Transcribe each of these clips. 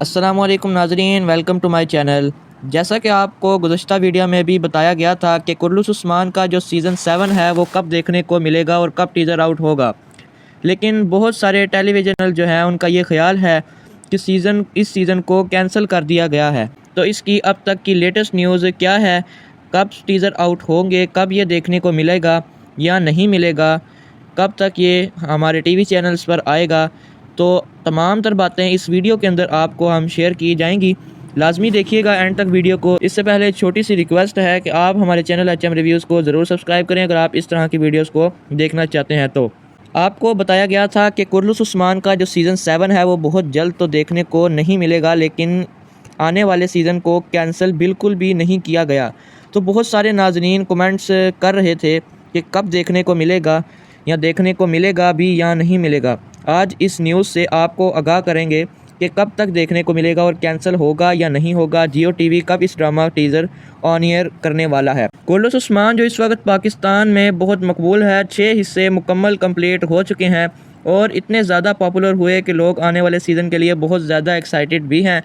अस्सलामुअलैकुम नाज़रीन, welcome to my channel. जैसा कि आपको गुज़श्ता वीडियो में भी बताया गया था कि कुर्रलुस उस्मान का जो सीज़न 7 है वो कब देखने को मिलेगा और कब टीज़र आउट होगा। लेकिन बहुत सारे टेलीविज़नल जो है उनका ये ख्याल है कि इस सीज़न को कैंसिल कर दिया गया है। तो इसकी अब तक की लेटेस्ट न्यूज़ क्या है, कब टीज़र आउट होंगे, कब ये देखने को मिलेगा या नहीं मिलेगा, कब तक ये हमारे टीवी चैनल्स पर आएगा, तो तमाम तर बातें इस वीडियो के अंदर आपको हम शेयर की जाएंगी। लाजमी देखिएगा एंड तक वीडियो को। इससे पहले एक छोटी सी रिक्वेस्ट है कि आप हमारे चैनल HM रिव्यूज़ को ज़रूर सब्सक्राइब करें अगर आप इस तरह की वीडियोस को देखना चाहते हैं। तो आपको बताया गया था कि कुर्रलुस उस्मान का जो सीज़न 7 है वो बहुत जल्द तो देखने को नहीं मिलेगा, लेकिन आने वाले सीज़न को कैंसिल बिल्कुल भी नहीं किया गया। तो बहुत सारे नाज़रीन कमेंट्स कर रहे थे कि कब देखने को मिलेगा या देखने को मिलेगा भी या नहीं मिलेगा। आज इस न्यूज़ से आपको आगाह करेंगे कि कब तक देखने को मिलेगा और कैंसिल होगा या नहीं होगा। जियो टीवी कब इस ड्रामा टीज़र ऑन एयर करने वाला है। कुर्रलुस उस्मान जो इस वक्त पाकिस्तान में बहुत मकबूल है, 6 हिस्से मुकम्मल कंप्लीट हो चुके हैं और इतने ज़्यादा पॉपुलर हुए कि लोग आने वाले सीज़न के लिए बहुत ज़्यादा एक्साइटेड भी हैं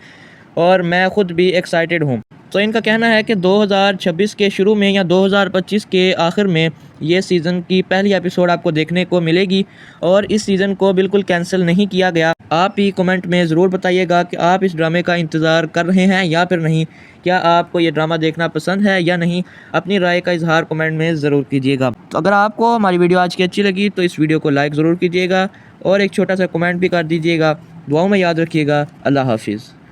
और मैं ख़ुद भी एक्साइटेड हूँ। तो इनका कहना है कि 2026 के शुरू में या 2025 के आखिर में ये सीज़न की पहली एपिसोड आपको देखने को मिलेगी और इस सीज़न को बिल्कुल कैंसिल नहीं किया गया। आप ही कमेंट में ज़रूर बताइएगा कि आप इस ड्रामे का इंतज़ार कर रहे हैं या फिर नहीं। क्या आपको ये ड्रामा देखना पसंद है या नहीं, अपनी राय का इजहार कमेंट में ज़रूर कीजिएगा। तो अगर आपको हमारी वीडियो आज की अच्छी लगी तो इस वीडियो को लाइक ज़रूर कीजिएगा और एक छोटा सा कमेंट भी कर दीजिएगा। दुआओं में याद रखिएगा। अल्लाह हाफिज़।